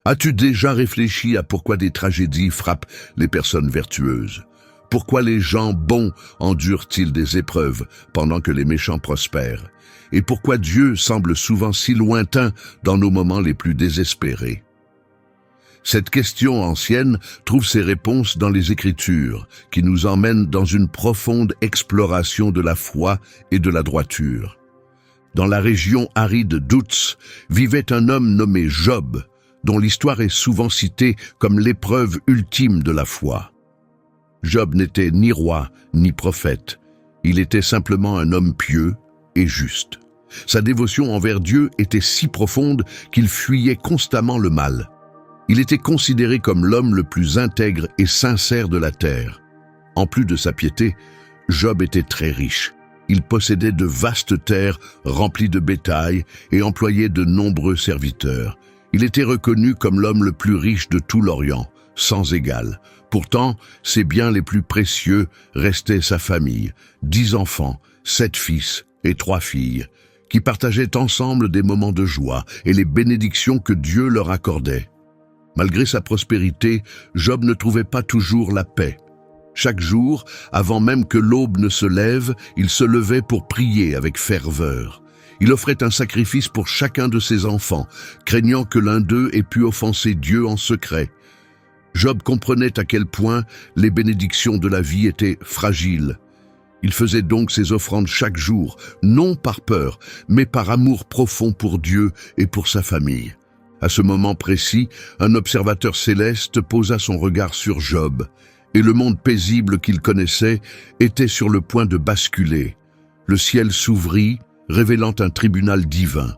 As-tu déjà réfléchi à pourquoi des tragédies frappent les personnes vertueuses? Pourquoi les gens bons endurent-ils des épreuves pendant que les méchants prospèrent? Et pourquoi Dieu semble souvent si lointain dans nos moments les plus désespérés? Cette question ancienne trouve ses réponses dans les Écritures, qui nous emmènent dans une profonde exploration de la foi et de la droiture. Dans la région aride d'Outs vivait un homme nommé Job, dont l'histoire est souvent citée comme l'épreuve ultime de la foi. Job n'était ni roi ni prophète, il était simplement un homme pieux et juste. Sa dévotion envers Dieu était si profonde qu'il fuyait constamment le mal. Il était considéré comme l'homme le plus intègre et sincère de la terre. En plus de sa piété, Job était très riche. Il possédait de vastes terres remplies de bétail et employait de nombreux serviteurs. Il était reconnu comme l'homme le plus riche de tout l'Orient, sans égal. Pourtant, ses biens les plus précieux restaient sa famille, 10 enfants, 7 fils et 3 filles, qui partageaient ensemble des moments de joie et les bénédictions que Dieu leur accordait. Malgré sa prospérité, Job ne trouvait pas toujours la paix. Chaque jour, avant même que l'aube ne se lève, il se levait pour prier avec ferveur. Il offrait un sacrifice pour chacun de ses enfants, craignant que l'un d'eux ait pu offenser Dieu en secret. Job comprenait à quel point les bénédictions de la vie étaient fragiles. Il faisait donc ses offrandes chaque jour, non par peur, mais par amour profond pour Dieu et pour sa famille. À ce moment précis, un observateur céleste posa son regard sur Job, et le monde paisible qu'il connaissait était sur le point de basculer. Le ciel s'ouvrit, révélant un tribunal divin.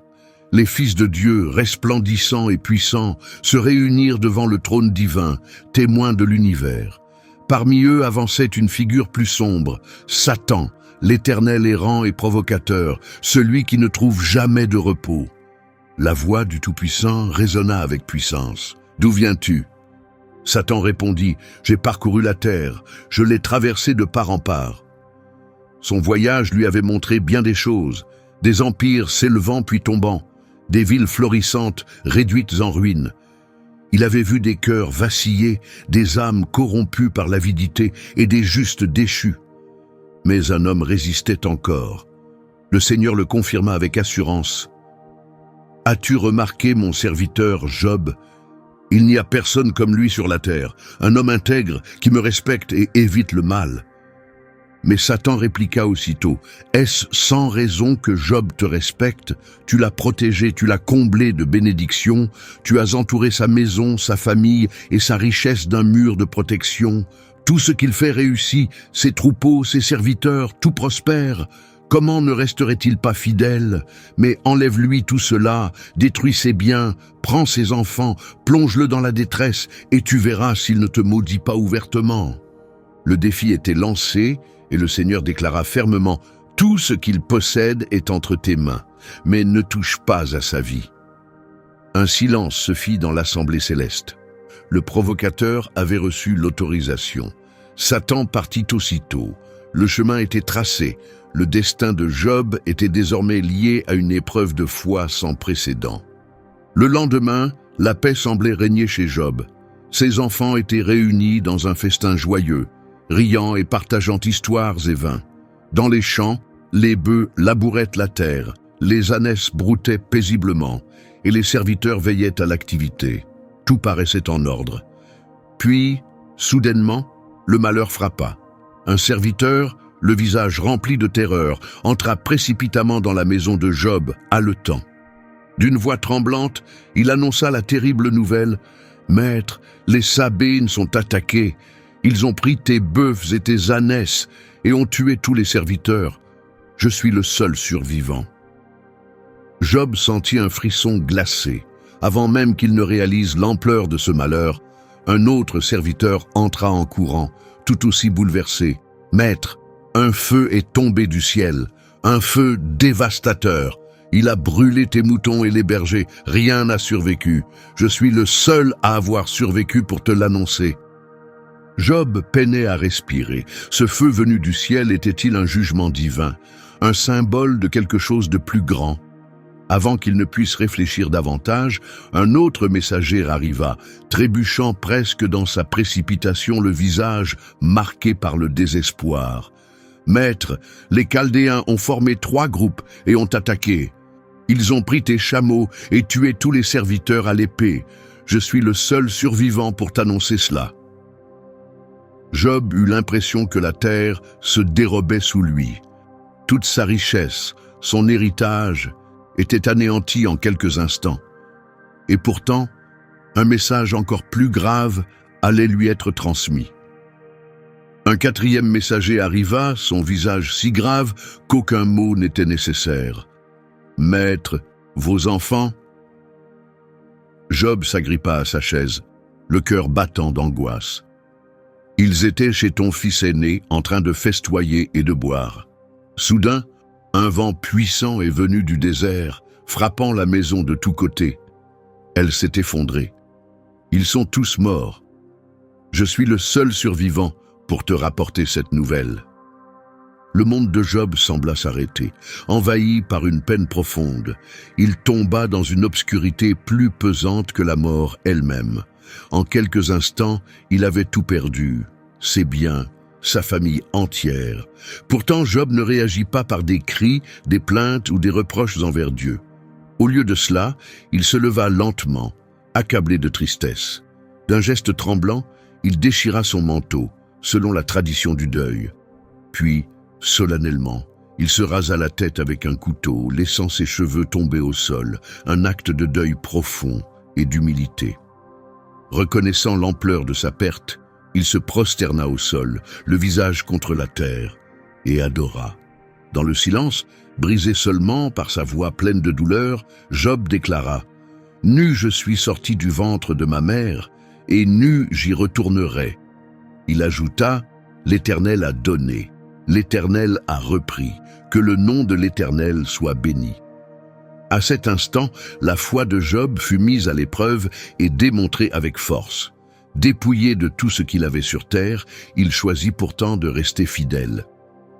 Les fils de Dieu, resplendissants et puissants, se réunirent devant le trône divin, témoin de l'univers. Parmi eux avançait une figure plus sombre, Satan, l'Éternel errant et provocateur, celui qui ne trouve jamais de repos. La voix du Tout-Puissant résonna avec puissance. « D'où viens-tu » Satan répondit, « J'ai parcouru la terre, je l'ai traversée de part en part. » Son voyage lui avait montré bien des choses, des empires s'élevant puis tombant, des villes florissantes réduites en ruines. Il avait vu des cœurs vaciller, des âmes corrompues par l'avidité et des justes déchus. Mais un homme résistait encore. Le Seigneur le confirma avec assurance. « As-tu remarqué mon serviteur Job ? Il n'y a personne comme lui sur la terre, un homme intègre qui me respecte et évite le mal. » Mais Satan répliqua aussitôt, « Est-ce sans raison que Job te respecte? Tu l'as protégé, tu l'as comblé de bénédictions, tu as entouré sa maison, sa famille et sa richesse d'un mur de protection. Tout ce qu'il fait réussit, ses troupeaux, ses serviteurs, tout prospère. Comment ne resterait-il pas fidèle? Mais enlève-lui tout cela, détruis ses biens, prends ses enfants, plonge-le dans la détresse, et tu verras s'il ne te maudit pas ouvertement. » Le défi était lancé, et le Seigneur déclara fermement, « Tout ce qu'il possède est entre tes mains, mais ne touche pas à sa vie. » Un silence se fit dans l'assemblée céleste. Le provocateur avait reçu l'autorisation. Satan partit aussitôt. Le chemin était tracé. Le destin de Job était désormais lié à une épreuve de foi sans précédent. Le lendemain, la paix semblait régner chez Job. Ses enfants étaient réunis dans un festin joyeux, riant et partageant histoires et vins. Dans les champs, les bœufs labouraient la terre, les ânesses broutaient paisiblement, et les serviteurs veillaient à l'activité. Tout paraissait en ordre. Puis, soudainement, le malheur frappa. Un serviteur, le visage rempli de terreur, entra précipitamment dans la maison de Job, haletant. D'une voix tremblante, il annonça la terrible nouvelle. « Maître, les Sabéens sont attaqués. Ils ont pris tes bœufs et tes ânesses et ont tué tous les serviteurs. Je suis le seul survivant. » Job sentit un frisson glacé. Avant même qu'il ne réalise l'ampleur de ce malheur, un autre serviteur entra en courant, tout aussi bouleversé. « Maître, un feu est tombé du ciel, un feu dévastateur. Il a brûlé tes moutons et les bergers, rien n'a survécu. Je suis le seul à avoir survécu pour te l'annoncer. » Job peinait à respirer. Ce feu venu du ciel était-il un jugement divin, un symbole de quelque chose de plus grand? Avant qu'il ne puisse réfléchir davantage, un autre messager arriva, trébuchant presque dans sa précipitation, le visage marqué par le désespoir. « Maître, les Chaldéens ont formé 3 groupes et ont attaqué. Ils ont pris tes chameaux et tué tous les serviteurs à l'épée. Je suis le seul survivant pour t'annoncer cela. » Job eut l'impression que la terre se dérobait sous lui. Toute sa richesse, son héritage, était anéanti en quelques instants. Et pourtant, un message encore plus grave allait lui être transmis. Un 4e messager arriva, son visage si grave qu'aucun mot n'était nécessaire. « Maître, vos enfants ?» Job s'agrippa à sa chaise, le cœur battant d'angoisse. « Ils étaient chez ton fils aîné, en train de festoyer et de boire. Soudain, un vent puissant est venu du désert, frappant la maison de tous côtés. Elle s'est effondrée. Ils sont tous morts. Je suis le seul survivant pour te rapporter cette nouvelle. » Le monde de Job sembla s'arrêter. Envahi par une peine profonde, il tomba dans une obscurité plus pesante que la mort elle-même. En quelques instants, il avait tout perdu, ses biens, sa famille entière. Pourtant, Job ne réagit pas par des cris, des plaintes ou des reproches envers Dieu. Au lieu de cela, il se leva lentement, accablé de tristesse. D'un geste tremblant, il déchira son manteau, selon la tradition du deuil. Puis, solennellement, il se rasa la tête avec un couteau, laissant ses cheveux tomber au sol, un acte de deuil profond et d'humilité. Reconnaissant l'ampleur de sa perte, il se prosterna au sol, le visage contre la terre, et adora. Dans le silence, brisé seulement par sa voix pleine de douleur, Job déclara « Nu je suis sorti du ventre de ma mère, et nu j'y retournerai. » Il ajouta « L'Éternel a donné, l'Éternel a repris, que le nom de l'Éternel soit béni. » À cet instant, la foi de Job fut mise à l'épreuve et démontrée avec force. Dépouillé de tout ce qu'il avait sur terre, il choisit pourtant de rester fidèle.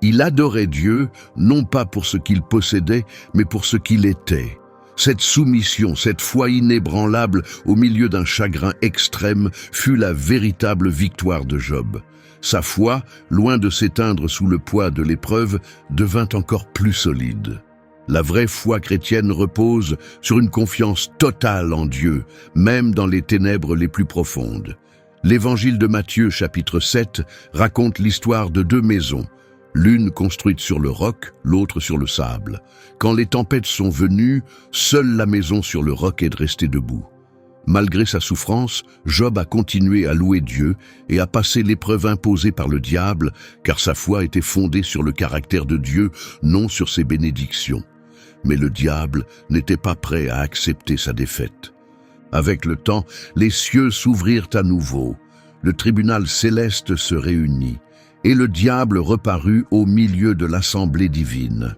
Il adorait Dieu, non pas pour ce qu'il possédait, mais pour ce qu'il était. Cette soumission, cette foi inébranlable au milieu d'un chagrin extrême fut la véritable victoire de Job. Sa foi, loin de s'éteindre sous le poids de l'épreuve, devint encore plus solide. La vraie foi chrétienne repose sur une confiance totale en Dieu, même dans les ténèbres les plus profondes. L'évangile de Matthieu, chapitre 7, raconte l'histoire de 2 maisons, l'une construite sur le roc, l'autre sur le sable. Quand les tempêtes sont venues, seule la maison sur le roc est restée debout. Malgré sa souffrance, Job a continué à louer Dieu et à passer l'épreuve imposée par le diable, car sa foi était fondée sur le caractère de Dieu, non sur ses bénédictions. Mais le diable n'était pas prêt à accepter sa défaite. Avec le temps, les cieux s'ouvrirent à nouveau, le tribunal céleste se réunit, et le diable reparut au milieu de l'assemblée divine.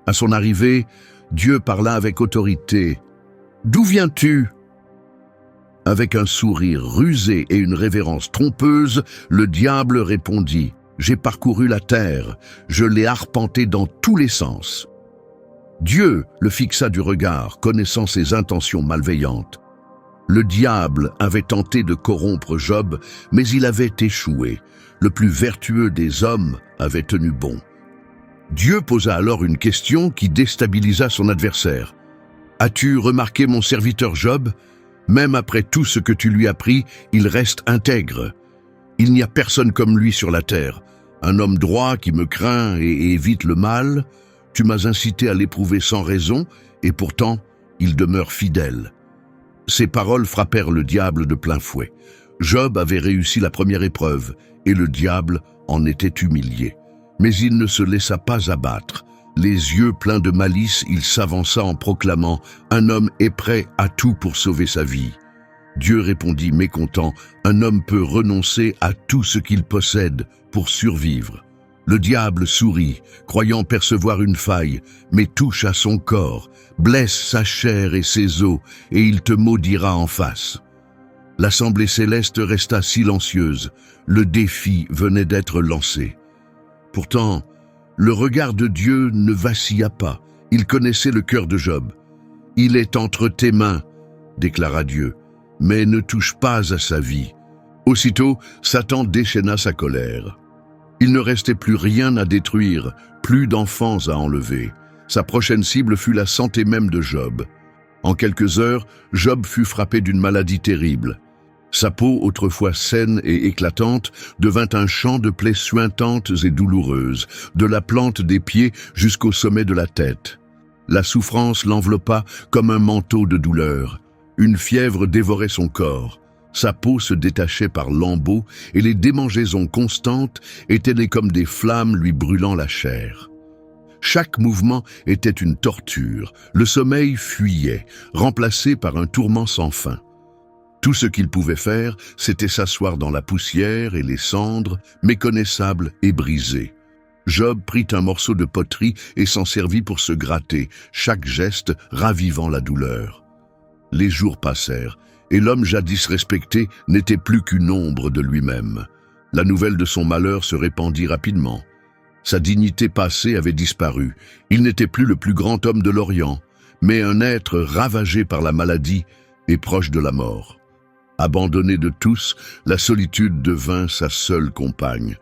À son arrivée, Dieu parla avec autorité. « D'où viens-tu » Avec un sourire rusé et une révérence trompeuse, le diable répondit « J'ai parcouru la terre, je l'ai arpentée dans tous les sens. » Dieu le fixa du regard, connaissant ses intentions malveillantes. Le diable avait tenté de corrompre Job, mais il avait échoué. Le plus vertueux des hommes avait tenu bon. Dieu posa alors une question qui déstabilisa son adversaire. « As-tu remarqué mon serviteur Job ? Même après tout ce que tu lui as pris, il reste intègre. Il n'y a personne comme lui sur la terre, un homme droit qui me craint et évite le mal. Tu m'as incité à l'éprouver sans raison, et pourtant, il demeure fidèle. » Ces paroles frappèrent le diable de plein fouet. Job avait réussi la première épreuve, et le diable en était humilié. Mais il ne se laissa pas abattre. Les yeux pleins de malice, il s'avança en proclamant « Un homme est prêt à tout pour sauver sa vie. » Dieu répondit mécontent « Un homme peut renoncer à tout ce qu'il possède pour survivre. » Le diable sourit, croyant percevoir une faille, mais touche à son corps, blesse sa chair et ses os, et il te maudira en face. L'assemblée céleste resta silencieuse. Le défi venait d'être lancé. Pourtant, le regard de Dieu ne vacilla pas, Il connaissait le cœur de Job. « Il est entre tes mains, déclara Dieu, mais ne touche pas à sa vie. » Aussitôt, Satan déchaîna sa colère. Il ne restait plus rien à détruire, plus d'enfants à enlever. Sa prochaine cible fut la santé même de Job. En quelques heures, Job fut frappé d'une maladie terrible. Sa peau, autrefois saine et éclatante, devint un champ de plaies suintantes et douloureuses, de la plante des pieds jusqu'au sommet de la tête. La souffrance l'enveloppa comme un manteau de douleur. Une fièvre dévorait son corps. Sa peau se détachait par lambeaux et les démangeaisons constantes étaient comme des flammes lui brûlant la chair. Chaque mouvement était une torture. Le sommeil fuyait, remplacé par un tourment sans fin. Tout ce qu'il pouvait faire, c'était s'asseoir dans la poussière et les cendres, méconnaissables et brisées. Job prit un morceau de poterie et s'en servit pour se gratter, chaque geste ravivant la douleur. Les jours passèrent, et l'homme jadis respecté n'était plus qu'une ombre de lui-même. La nouvelle de son malheur se répandit rapidement. Sa dignité passée avait disparu. Il n'était plus le plus grand homme de l'Orient, mais un être ravagé par la maladie et proche de la mort. Abandonné de tous, la solitude devint sa seule compagne.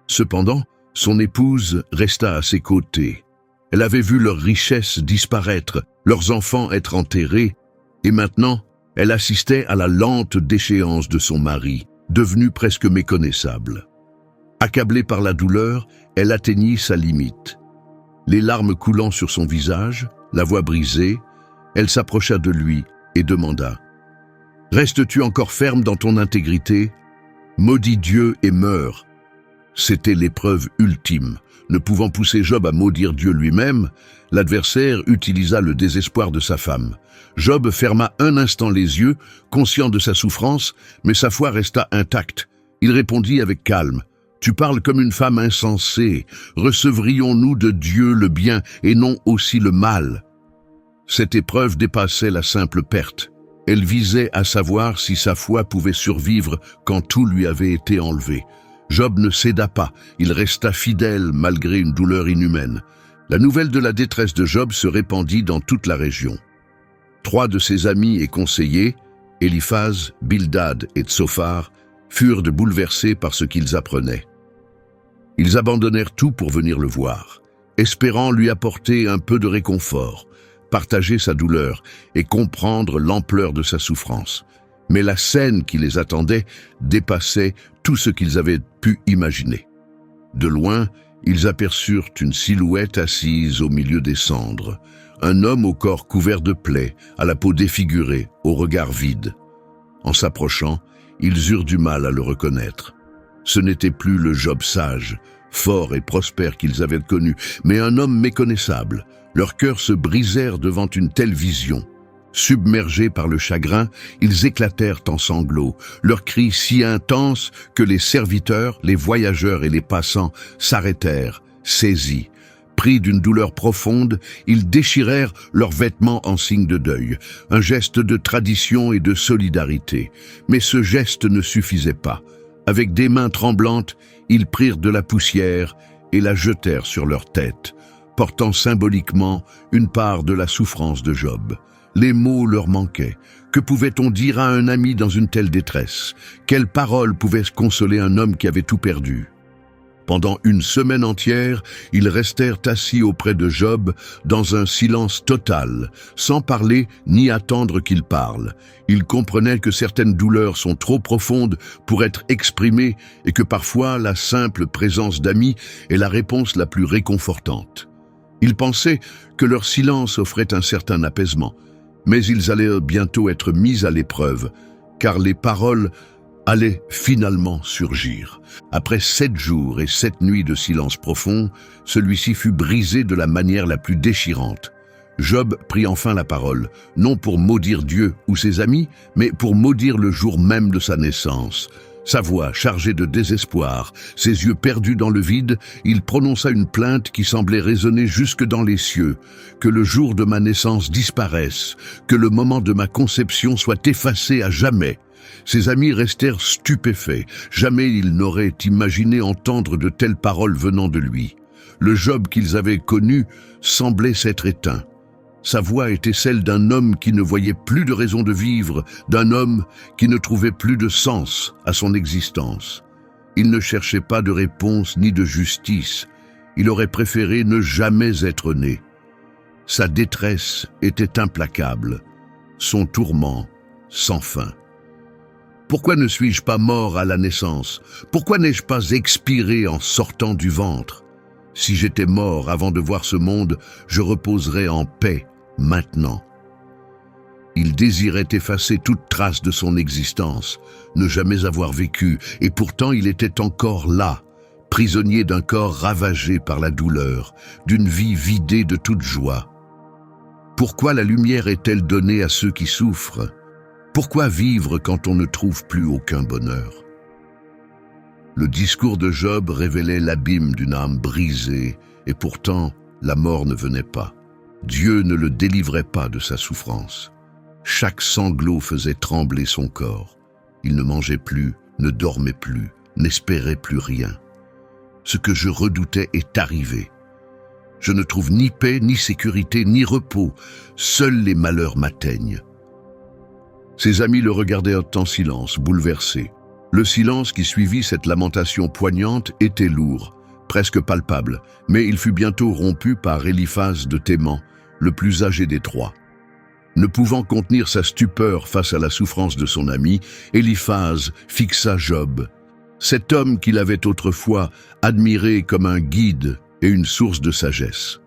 Cependant, son épouse resta à ses côtés. Elle avait vu leurs richesses disparaître, leurs enfants être enterrés, et maintenant, elle assistait à la lente déchéance de son mari, devenu presque méconnaissable. Accablée par la douleur, elle atteignit sa limite. Les larmes coulant sur son visage, la voix brisée, elle s'approcha de lui et demanda « Restes-tu encore ferme dans ton intégrité? Maudis Dieu et meurs. » C'était l'épreuve ultime. Ne pouvant pousser Job à maudire Dieu lui-même, l'adversaire utilisa le désespoir de sa femme. Job ferma un instant les yeux, conscient de sa souffrance, mais sa foi resta intacte. Il répondit avec calme « Tu parles comme une femme insensée. Recevrions-nous de Dieu le bien et non aussi le mal ?» Cette épreuve dépassait la simple perte. Elle visait à savoir si sa foi pouvait survivre quand tout lui avait été enlevé. Job ne céda pas, il resta fidèle malgré une douleur inhumaine. La nouvelle de la détresse de Job se répandit dans toute la région. 3 de ses amis et conseillers, Éliphaz, Bildad et Tsophar, furent bouleversés par ce qu'ils apprenaient. Ils abandonnèrent tout pour venir le voir, espérant lui apporter un peu de réconfort, partager sa douleur et comprendre l'ampleur de sa souffrance. Mais la scène qui les attendait dépassait tout ce qu'ils avaient pu imaginer. De loin, ils aperçurent une silhouette assise au milieu des cendres, un homme au corps couvert de plaies, à la peau défigurée, au regard vide. En s'approchant, ils eurent du mal à le reconnaître. Ce n'était plus le Job sage, fort et prospère qu'ils avaient connu, mais un homme méconnaissable. Leurs cœurs se brisèrent devant une telle vision. Submergés par le chagrin, ils éclatèrent en sanglots, leurs cris si intenses que les serviteurs, les voyageurs et les passants s'arrêtèrent, saisis. Pris d'une douleur profonde, ils déchirèrent leurs vêtements en signe de deuil, un geste de tradition et de solidarité. Mais ce geste ne suffisait pas. Avec des mains tremblantes, ils prirent de la poussière et la jetèrent sur leur tête, portant symboliquement une part de la souffrance de Job. Les mots leur manquaient. Que pouvait-on dire à un ami dans une telle détresse? Quelles paroles pouvaient consoler un homme qui avait tout perdu? Pendant une semaine entière, ils restèrent assis auprès de Job dans un silence total, sans parler ni attendre qu'il parle. Ils comprenaient que certaines douleurs sont trop profondes pour être exprimées et que parfois la simple présence d'amis est la réponse la plus réconfortante. Ils pensaient que leur silence offrait un certain apaisement, mais ils allaient bientôt être mis à l'épreuve, car les paroles allaient finalement surgir. Après 7 jours et 7 nuits de silence profond, celui-ci fut brisé de la manière la plus déchirante. Job prit enfin la parole, non pour maudire Dieu ou ses amis, mais pour maudire le jour même de sa naissance. Sa voix chargée de désespoir, ses yeux perdus dans le vide, il prononça une plainte qui semblait résonner jusque dans les cieux. Que le jour de ma naissance disparaisse, que le moment de ma conception soit effacé à jamais. Ses amis restèrent stupéfaits. Jamais ils n'auraient imaginé entendre de telles paroles venant de lui. Le Job qu'ils avaient connu semblait s'être éteint. Sa voix était celle d'un homme qui ne voyait plus de raison de vivre, d'un homme qui ne trouvait plus de sens à son existence. Il ne cherchait pas de réponse ni de justice. Il aurait préféré ne jamais être né. Sa détresse était implacable, son tourment sans fin. Pourquoi ne suis-je pas mort à la naissance? Pourquoi n'ai-je pas expiré en sortant du ventre? Si j'étais mort avant de voir ce monde, je reposerais en paix maintenant. Il désirait effacer toute trace de son existence, ne jamais avoir vécu, et pourtant il était encore là, prisonnier d'un corps ravagé par la douleur, d'une vie vidée de toute joie. Pourquoi la lumière est-elle donnée à ceux qui souffrent? Pourquoi vivre quand on ne trouve plus aucun bonheur? Le discours de Job révélait l'abîme d'une âme brisée, et pourtant la mort ne venait pas. Dieu ne le délivrait pas de sa souffrance. Chaque sanglot faisait trembler son corps. Il ne mangeait plus, ne dormait plus, n'espérait plus rien. Ce que je redoutais est arrivé. Je ne trouve ni paix, ni sécurité, ni repos. Seuls les malheurs m'atteignent. Ses amis le regardèrent en silence, bouleversés. Le silence qui suivit cette lamentation poignante était lourd, presque palpable, mais il fut bientôt rompu par Éliphaz de Théman, le plus âgé des trois. Ne pouvant contenir sa stupeur face à la souffrance de son ami, Éliphaz fixa Job. Cet homme qu'il avait autrefois admiré comme un guide et une source de sagesse.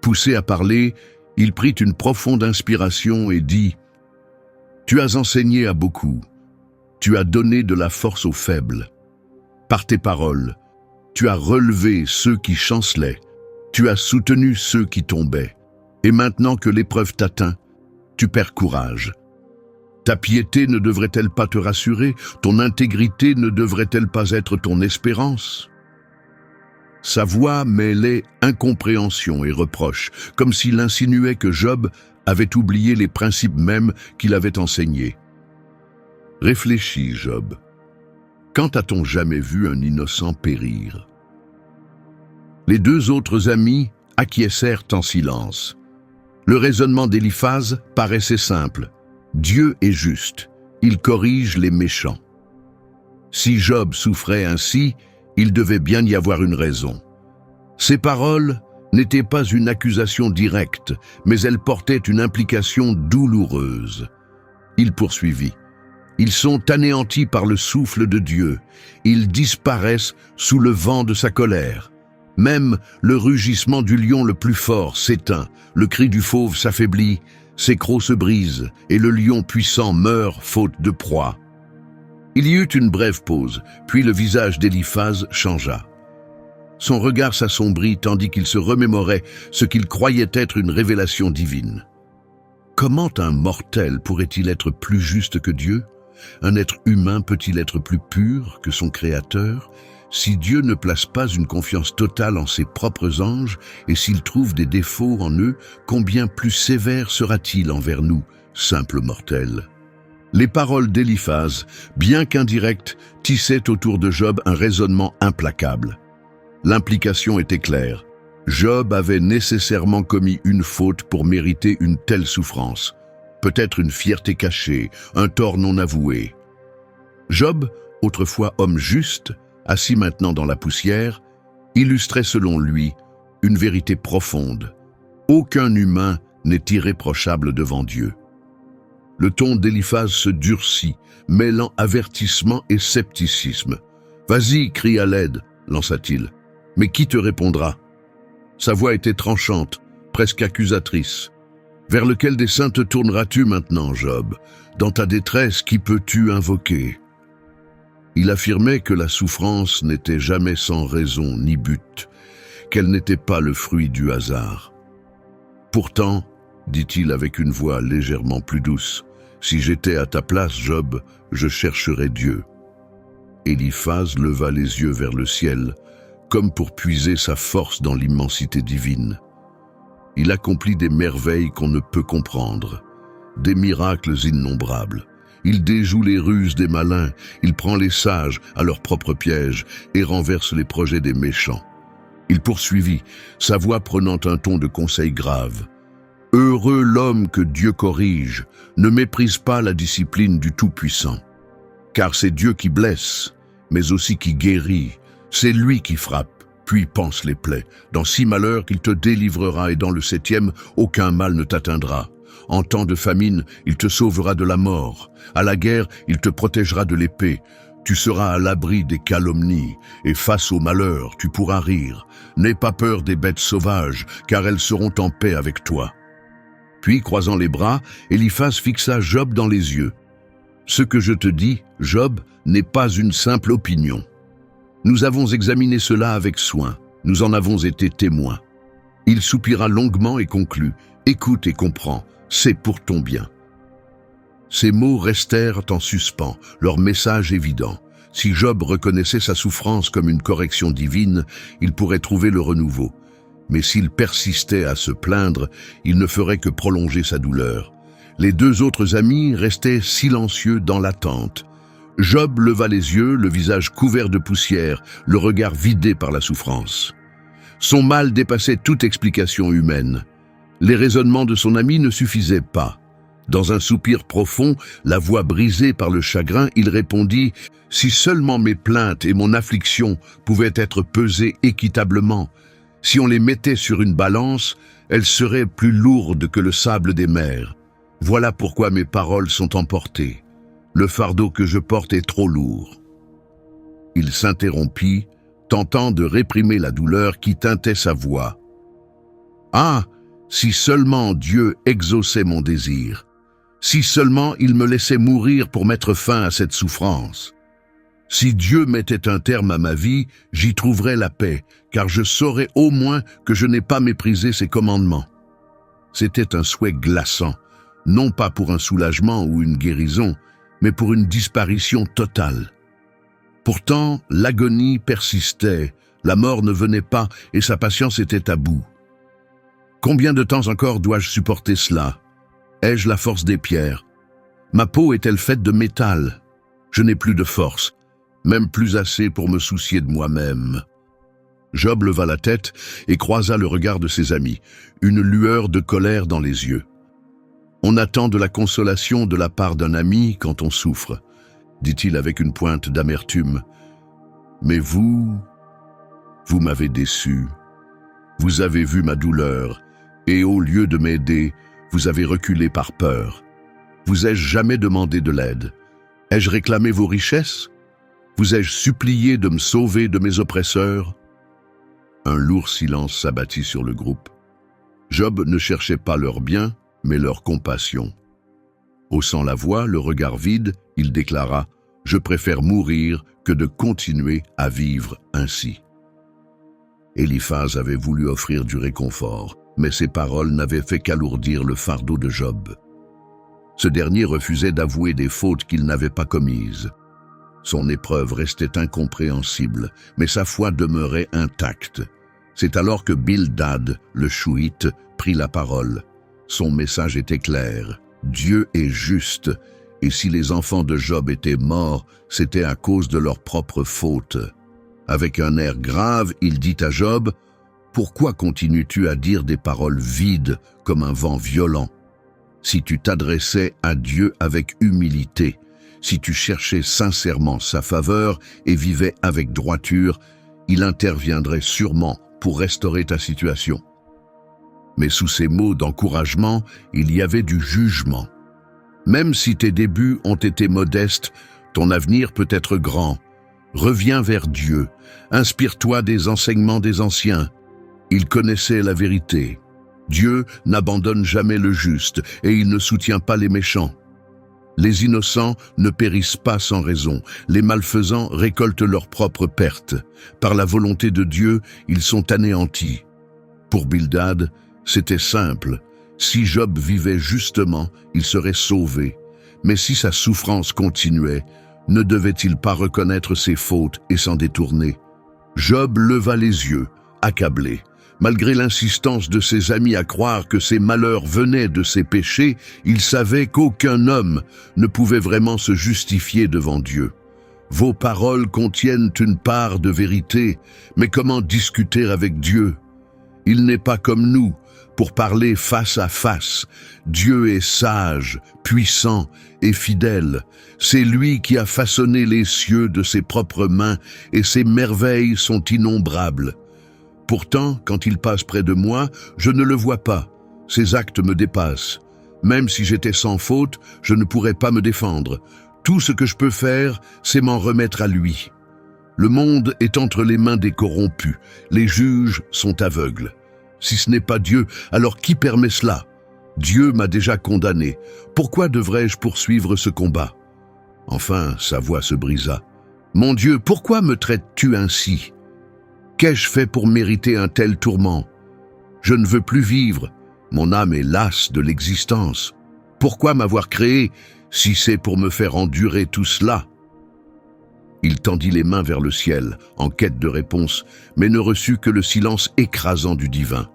Poussé à parler, il prit une profonde inspiration et dit « Tu as enseigné à beaucoup, tu as donné de la force aux faibles. Par tes paroles, tu as relevé ceux qui chancelaient, tu as soutenu ceux qui tombaient. Et maintenant que l'épreuve t'atteint, tu perds courage. Ta piété ne devrait-elle pas te rassurer? Ton intégrité ne devrait-elle pas être ton espérance? » Sa voix mêlait incompréhension et reproche, comme s'il insinuait que Job avait oublié les principes mêmes qu'il avait enseignés. Réfléchis, Job. Quand a-t-on jamais vu un innocent périr? Les deux autres amis acquiescèrent en silence. Le raisonnement d'Éliphaz paraissait simple. Dieu est juste, il corrige les méchants. Si Job souffrait ainsi, il devait bien y avoir une raison. Ces paroles n'étaient pas une accusation directe, mais elles portaient une implication douloureuse. Il poursuivit. Ils sont anéantis par le souffle de Dieu. Ils disparaissent sous le vent de sa colère. Même le rugissement du lion le plus fort s'éteint, le cri du fauve s'affaiblit, ses crocs se brisent, et le lion puissant meurt faute de proie. Il y eut une brève pause, puis le visage d'Éliphaz changea. Son regard s'assombrit tandis qu'il se remémorait ce qu'il croyait être une révélation divine. Comment un mortel pourrait-il être plus juste que Dieu? Un être humain peut-il être plus pur que son Créateur? Si Dieu ne place pas une confiance totale en ses propres anges, et s'il trouve des défauts en eux, combien plus sévère sera-t-il envers nous, simples mortels? Les paroles d'Éliphaz, bien qu'indirectes, tissaient autour de Job un raisonnement implacable. L'implication était claire. Job avait nécessairement commis une faute pour mériter une telle souffrance. Peut-être une fierté cachée, un tort non avoué. Job, autrefois homme juste, assis maintenant dans la poussière, illustrait selon lui une vérité profonde. Aucun humain n'est irréprochable devant Dieu. Le ton d'Éliphaz se durcit, mêlant avertissement et scepticisme. « Vas-y, crie à l'aide », lança-t-il. « Mais qui te répondra ?» Sa voix était tranchante, presque accusatrice. « Vers lequel des saints te tourneras-tu maintenant, Job? Dans ta détresse, qui peux-tu invoquer ?» Il affirmait que la souffrance n'était jamais sans raison ni but, qu'elle n'était pas le fruit du hasard. « Pourtant, dit-il avec une voix légèrement plus douce, si j'étais à ta place, Job, je chercherais Dieu. » Éliphaz leva les yeux vers le ciel, comme pour puiser sa force dans l'immensité divine. Il accomplit des merveilles qu'on ne peut comprendre, des miracles innombrables. Il déjoue les ruses des malins, il prend les sages à leur propre piège et renverse les projets des méchants. Il poursuivit, sa voix prenant un ton de conseil grave. « Heureux l'homme que Dieu corrige, ne méprise pas la discipline du Tout-Puissant. Car c'est Dieu qui blesse, mais aussi qui guérit. C'est lui qui frappe, puis panse les plaies. Dans 6 malheurs qu'il te délivrera, et dans le 7e, aucun mal ne t'atteindra. En temps de famine, il te sauvera de la mort. À la guerre, il te protégera de l'épée. Tu seras à l'abri des calomnies, et face au malheur, tu pourras rire. N'aie pas peur des bêtes sauvages, car elles seront en paix avec toi. » Puis, croisant les bras, Eliphaz fixa Job dans les yeux. « Ce que je te dis, Job, n'est pas une simple opinion. Nous avons examiné cela avec soin, nous en avons été témoins. » Il soupira longuement et conclut, « Écoute et comprends, c'est pour ton bien. » Ces mots restèrent en suspens, leur message évident. Si Job reconnaissait sa souffrance comme une correction divine, il pourrait trouver le renouveau. Mais s'il persistait à se plaindre, il ne ferait que prolonger sa douleur. Les 2 autres amis restaient silencieux dans l'attente. Job leva les yeux, le visage couvert de poussière, le regard vidé par la souffrance. Son mal dépassait toute explication humaine. Les raisonnements de son ami ne suffisaient pas. Dans un soupir profond, la voix brisée par le chagrin, il répondit « Si seulement mes plaintes et mon affliction pouvaient être pesées équitablement, si on les mettait sur une balance, elles seraient plus lourdes que le sable des mers. Voilà pourquoi mes paroles sont emportées. Le fardeau que je porte est trop lourd. » Il s'interrompit, tentant de réprimer la douleur qui teintait sa voix. « Ah, si seulement Dieu exauçait mon désir! Si seulement il me laissait mourir pour mettre fin à cette souffrance! Si Dieu mettait un terme à ma vie, j'y trouverais la paix, car je saurais au moins que je n'ai pas méprisé ses commandements. » C'était un souhait glaçant, non pas pour un soulagement ou une guérison, mais pour une disparition totale. Pourtant, l'agonie persistait, la mort ne venait pas et sa patience était à bout. « Combien de temps encore dois-je supporter cela? Ai-je la force des pierres? Ma peau est-elle faite de métal? Je n'ai plus de force, même plus assez pour me soucier de moi-même. » Job leva la tête et croisa le regard de ses amis, une lueur de colère dans les yeux. « On attend de la consolation de la part d'un ami quand on souffre, » dit-il avec une pointe d'amertume. « Mais vous m'avez déçu. Vous avez vu ma douleur, et au lieu de m'aider, vous avez reculé par peur. Vous ai-je jamais demandé de l'aide? Ai-je réclamé vos richesses? Vous ai-je supplié de me sauver de mes oppresseurs? » Un lourd silence s'abattit sur le groupe. Job ne cherchait pas leur bien, mais leur compassion. Haussant la voix, le regard vide, il déclara « Je préfère mourir que de continuer à vivre ainsi. » Eliphaz avait voulu offrir du réconfort, mais ses paroles n'avaient fait qu'alourdir le fardeau de Job. Ce dernier refusait d'avouer des fautes qu'il n'avait pas commises. Son épreuve restait incompréhensible, mais sa foi demeurait intacte. C'est alors que Bildad, le Chouïte, prit la parole. Son message était clair. Dieu est juste, et si les enfants de Job étaient morts, c'était à cause de leur propre faute. Avec un air grave, il dit à Job, « Pourquoi continues-tu à dire des paroles vides comme un vent violent? Si tu t'adressais à Dieu avec humilité, si tu cherchais sincèrement sa faveur et vivais avec droiture, il interviendrait sûrement pour restaurer ta situation. » Mais sous ces mots d'encouragement, il y avait du jugement. Même si tes débuts ont été modestes, ton avenir peut être grand. Reviens vers Dieu, inspire-toi des enseignements des anciens. Ils connaissaient la vérité. Dieu n'abandonne jamais le juste et il ne soutient pas les méchants. Les innocents ne périssent pas sans raison, les malfaisants récoltent leur propre perte. Par la volonté de Dieu, ils sont anéantis. Pour Bildad, c'était simple. Si Job vivait justement, il serait sauvé. Mais si sa souffrance continuait, ne devait-il pas reconnaître ses fautes et s'en détourner? Job leva les yeux, accablé. Malgré l'insistance de ses amis à croire que ses malheurs venaient de ses péchés, il savait qu'aucun homme ne pouvait vraiment se justifier devant Dieu. Vos paroles contiennent une part de vérité, mais comment discuter avec Dieu? Il n'est pas comme nous, pour parler face à face. Dieu est sage, puissant et fidèle. C'est lui qui a façonné les cieux de ses propres mains, et ses merveilles sont innombrables. Pourtant, quand il passe près de moi, je ne le vois pas. Ses actes me dépassent. Même si j'étais sans faute, je ne pourrais pas me défendre. Tout ce que je peux faire, c'est m'en remettre à lui. Le monde est entre les mains des corrompus. Les juges sont aveugles. Si ce n'est pas Dieu, alors qui permet cela? Dieu m'a déjà condamné. Pourquoi devrais-je poursuivre ce combat? Enfin, sa voix se brisa. Mon Dieu, pourquoi me traites-tu ainsi? Qu'ai-je fait pour mériter un tel tourment? Je ne veux plus vivre. Mon âme est lasse de l'existence. Pourquoi m'avoir créé si c'est pour me faire endurer tout cela? Il tendit les mains vers le ciel, en quête de réponse, mais ne reçut que le silence écrasant du divin.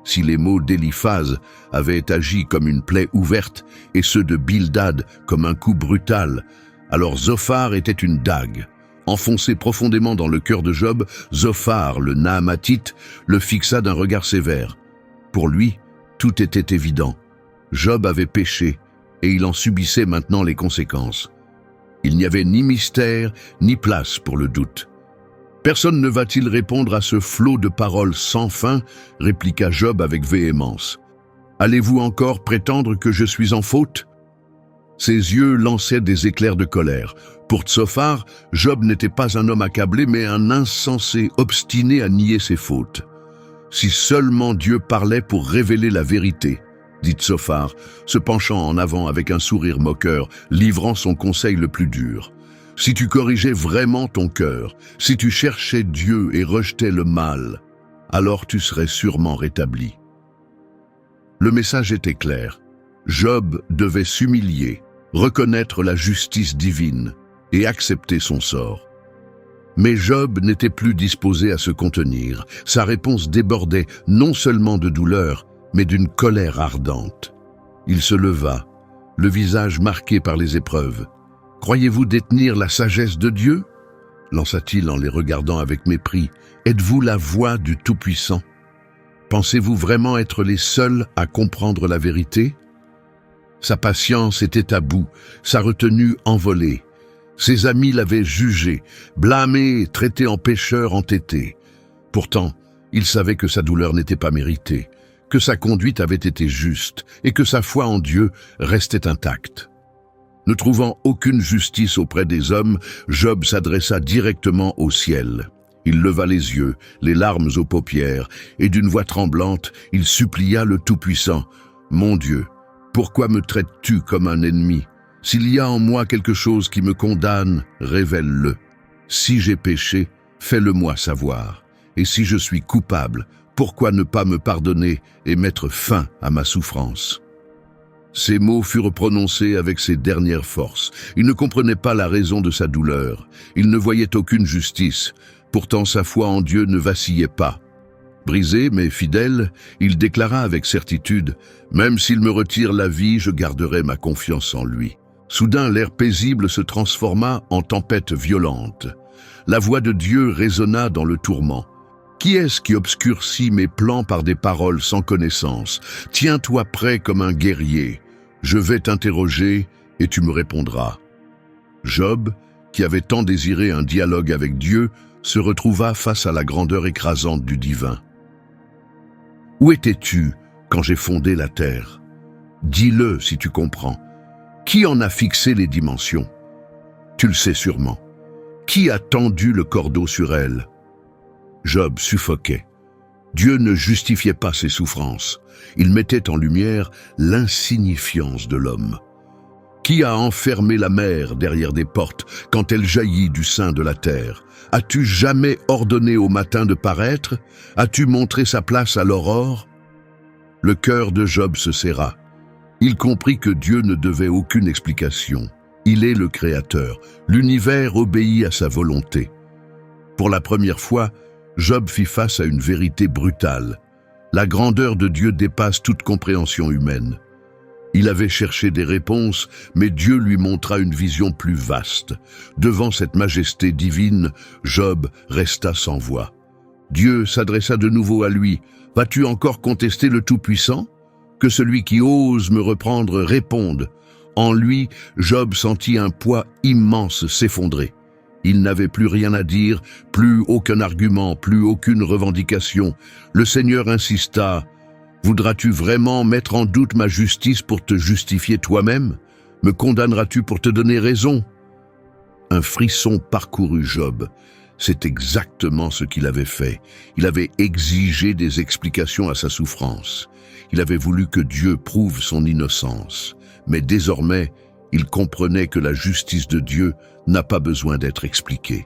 Si les mots d'Éliphaz avaient agi comme une plaie ouverte, et ceux de Bildad comme un coup brutal, alors Zophar était une dague. Enfoncé profondément dans le cœur de Job, Zophar, le Naamatite, le fixa d'un regard sévère. Pour lui, tout était évident. Job avait péché, et il en subissait maintenant les conséquences. Il n'y avait ni mystère, ni place pour le doute. Personne ne va-t-il répondre à ce flot de paroles sans fin, répliqua Job avec véhémence. Allez-vous encore prétendre que je suis en faute? Ses yeux lançaient des éclairs de colère. Pour Tsophar, Job n'était pas un homme accablé, mais un insensé obstiné à nier ses fautes. Si seulement Dieu parlait pour révéler la vérité, dit Tsophar, se penchant en avant avec un sourire moqueur, livrant son conseil le plus dur. Si tu corrigeais vraiment ton cœur, si tu cherchais Dieu et rejetais le mal, alors tu serais sûrement rétabli. Le message était clair. Job devait s'humilier, reconnaître la justice divine et accepter son sort. Mais Job n'était plus disposé à se contenir. Sa réponse débordait non seulement de douleur, mais d'une colère ardente. Il se leva, le visage marqué par les épreuves. « Croyez-vous détenir la sagesse de Dieu ?» lança-t-il en les regardant avec mépris. « Êtes-vous la voix du Tout-Puissant? Pensez-vous vraiment être les seuls à comprendre la vérité ?» Sa patience était à bout, sa retenue envolée. Ses amis l'avaient jugé, blâmé et traité en pécheur entêté. Pourtant, il savait que sa douleur n'était pas méritée, que sa conduite avait été juste et que sa foi en Dieu restait intacte. Ne trouvant aucune justice auprès des hommes, Job s'adressa directement au ciel. Il leva les yeux, les larmes aux paupières, et d'une voix tremblante, il supplia le Tout-Puissant. « Mon Dieu, pourquoi me traites-tu comme un ennemi? S'il y a en moi quelque chose qui me condamne, révèle-le. Si j'ai péché, fais-le-moi savoir. Et si je suis coupable, pourquoi ne pas me pardonner et mettre fin à ma souffrance ?» Ces mots furent prononcés avec ses dernières forces. Il ne comprenait pas la raison de sa douleur. Il ne voyait aucune justice. Pourtant sa foi en Dieu ne vacillait pas. Brisé mais fidèle, il déclara avec certitude « Même s'il me retire la vie, je garderai ma confiance en lui. » Soudain, l'air paisible se transforma en tempête violente. La voix de Dieu résonna dans le tourment. « Qui est-ce qui obscurcit mes plans par des paroles sans connaissance? Tiens-toi prêt comme un guerrier. Je vais t'interroger et tu me répondras. » Job, qui avait tant désiré un dialogue avec Dieu, se retrouva face à la grandeur écrasante du divin. « Où étais-tu quand j'ai fondé la terre? Dis-le si tu comprends. Qui en a fixé les dimensions? Tu le sais sûrement. Qui a tendu le cordeau sur elle? » Job suffoquait. Dieu ne justifiait pas ses souffrances. Il mettait en lumière l'insignifiance de l'homme. Qui a enfermé la mer derrière des portes quand elle jaillit du sein de la terre? As-tu jamais ordonné au matin de paraître? As-tu montré sa place à l'aurore? Le cœur de Job se serra. Il comprit que Dieu ne devait aucune explication. Il est le Créateur. L'univers obéit à sa volonté. Pour la première fois, Job fit face à une vérité brutale. La grandeur de Dieu dépasse toute compréhension humaine. Il avait cherché des réponses, mais Dieu lui montra une vision plus vaste. Devant cette majesté divine, Job resta sans voix. Dieu s'adressa de nouveau à lui. « Vas-tu encore contester le Tout-Puissant ? Que celui qui ose me reprendre réponde. » En lui, Job sentit un poids immense s'effondrer. Il n'avait plus rien à dire, plus aucun argument, plus aucune revendication. Le Seigneur insista. « Voudras-tu vraiment mettre en doute ma justice pour te justifier toi-même? Me condamneras-tu pour te donner raison ?» Un frisson parcourut Job. C'est exactement ce qu'il avait fait. Il avait exigé des explications à sa souffrance. Il avait voulu que Dieu prouve son innocence. Mais désormais, il comprenait que la justice de Dieu n'a pas besoin d'être expliquée.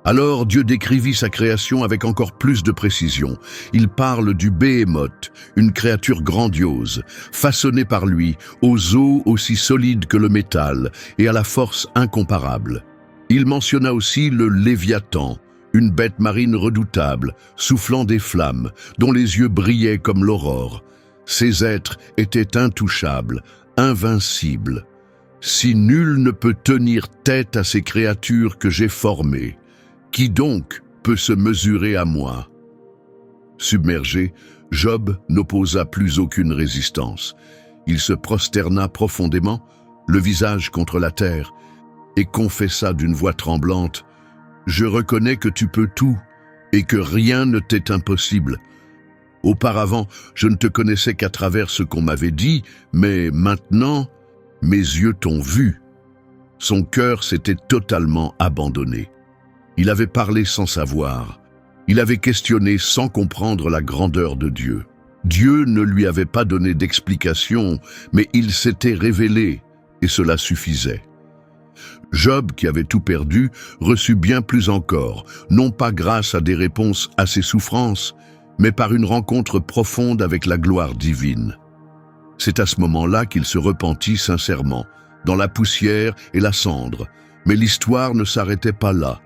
Alors Dieu décrivit sa création avec encore plus de précision. Il parle du Béhémoth, une créature grandiose, façonnée par lui, aux os aussi solides que le métal et à la force incomparable. Il mentionna aussi le Léviathan, une bête marine redoutable, soufflant des flammes, dont les yeux brillaient comme l'aurore. Ces êtres étaient intouchables, invincibles. Si nul ne peut tenir tête à ces créatures que j'ai formées, qui donc peut se mesurer à moi? Submergé, Job n'opposa plus aucune résistance. Il se prosterna profondément, le visage contre la terre, et confessa d'une voix tremblante, « Je reconnais que tu peux tout, et que rien ne t'est impossible. Auparavant, je ne te connaissais qu'à travers ce qu'on m'avait dit, mais maintenant, mes yeux t'ont vu. » Son cœur s'était totalement abandonné. Il avait parlé sans savoir. Il avait questionné sans comprendre la grandeur de Dieu. Dieu ne lui avait pas donné d'explication, mais il s'était révélé, et cela suffisait. Job, qui avait tout perdu, reçut bien plus encore, non pas grâce à des réponses à ses souffrances, mais par une rencontre profonde avec la gloire divine. C'est à ce moment-là qu'il se repentit sincèrement, dans la poussière et la cendre. Mais l'histoire ne s'arrêtait pas là.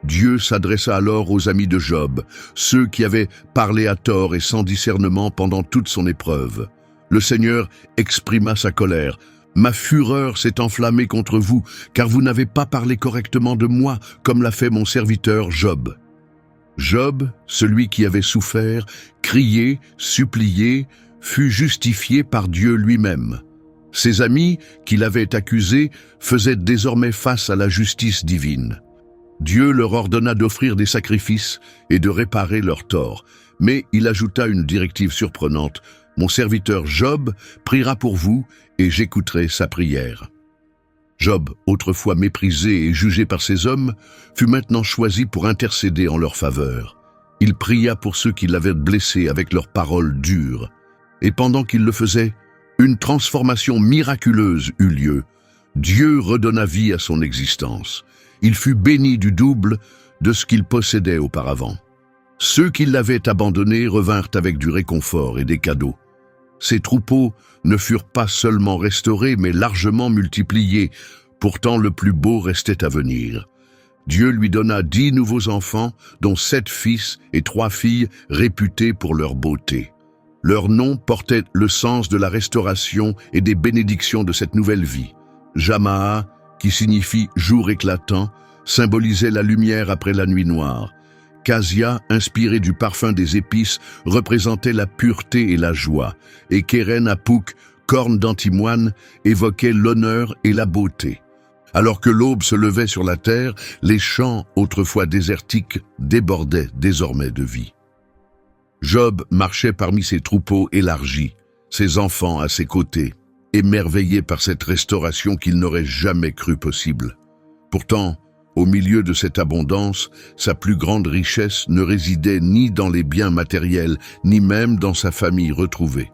Dieu s'adressa alors aux amis de Job, ceux qui avaient parlé à tort et sans discernement pendant toute son épreuve. Le Seigneur exprima sa colère. « Ma fureur s'est enflammée contre vous, car vous n'avez pas parlé correctement de moi, comme l'a fait mon serviteur Job. » Job, celui qui avait souffert, crié, supplié, fut justifié par Dieu lui-même. Ses amis, qui l'avaient accusé, faisaient désormais face à la justice divine. Dieu leur ordonna d'offrir des sacrifices et de réparer leurs torts. Mais il ajouta une directive surprenante. « Mon serviteur Job priera pour vous et j'écouterai sa prière. » Job, autrefois méprisé et jugé par ses hommes, fut maintenant choisi pour intercéder en leur faveur. Il pria pour ceux qui l'avaient blessé avec leurs paroles dures. Et pendant qu'il le faisait, une transformation miraculeuse eut lieu. Dieu redonna vie à son existence. Il fut béni du double de ce qu'il possédait auparavant. Ceux qui l'avaient abandonné revinrent avec du réconfort et des cadeaux. Ses troupeaux ne furent pas seulement restaurés, mais largement multipliés. Pourtant, le plus beau restait à venir. Dieu lui donna 10 nouveaux enfants, dont 7 fils et 3 filles réputés pour leur beauté. Leurs noms portaient le sens de la restauration et des bénédictions de cette nouvelle vie. Jama'a, qui signifie « jour éclatant », symbolisait la lumière après la nuit noire. Casia, inspiré du parfum des épices, représentait la pureté et la joie. Et Keren Apuk, corne d'antimoine, évoquait l'honneur et la beauté. Alors que l'aube se levait sur la terre, les champs, autrefois désertiques, débordaient désormais de vie. Job marchait parmi ses troupeaux élargis, ses enfants à ses côtés, émerveillés par cette restauration qu'il n'aurait jamais cru possible. Pourtant, au milieu de cette abondance, sa plus grande richesse ne résidait ni dans les biens matériels, ni même dans sa famille retrouvée.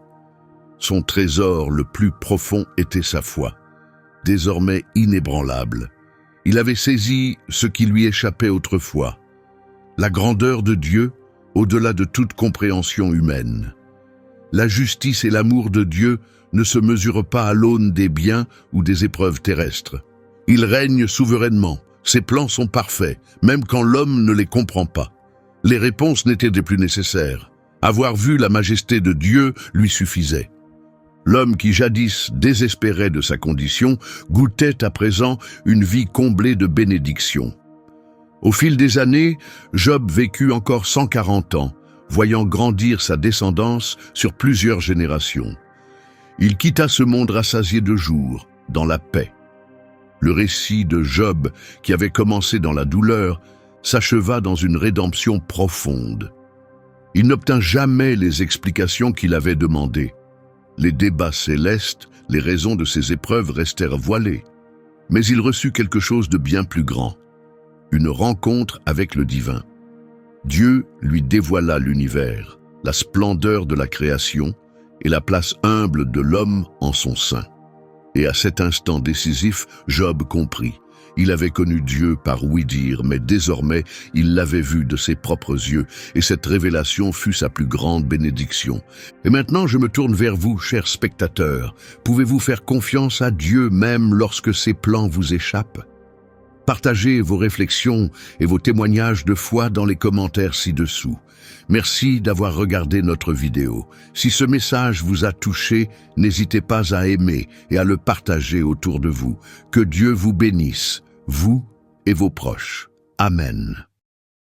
Son trésor le plus profond était sa foi, désormais inébranlable. Il avait saisi ce qui lui échappait autrefois, la grandeur de Dieu au-delà de toute compréhension humaine. La justice et l'amour de Dieu ne se mesurent pas à l'aune des biens ou des épreuves terrestres. Il règne souverainement, ses plans sont parfaits, même quand l'homme ne les comprend pas. Les réponses n'étaient des plus nécessaires. Avoir vu la majesté de Dieu lui suffisait. L'homme qui jadis désespérait de sa condition goûtait à présent une vie comblée de bénédictions. Au fil des années, Job vécut encore 140 ans, voyant grandir sa descendance sur plusieurs générations. Il quitta ce monde rassasié de jour, dans la paix. Le récit de Job, qui avait commencé dans la douleur, s'acheva dans une rédemption profonde. Il n'obtint jamais les explications qu'il avait demandées. Les débats célestes, les raisons de ses épreuves restèrent voilées. Mais il reçut quelque chose de bien plus grand, une rencontre avec le divin. Dieu lui dévoila l'univers, la splendeur de la création et la place humble de l'homme en son sein. Et à cet instant décisif, Job comprit. Il avait connu Dieu par ouï-dire, mais désormais, il l'avait vu de ses propres yeux, et cette révélation fut sa plus grande bénédiction. Et maintenant, je me tourne vers vous, chers spectateurs. Pouvez-vous faire confiance à Dieu même lorsque ses plans vous échappent? Partagez vos réflexions et vos témoignages de foi dans les commentaires ci-dessous. Merci d'avoir regardé notre vidéo. Si ce message vous a touché, n'hésitez pas à aimer et à le partager autour de vous. Que Dieu vous bénisse, vous et vos proches. Amen.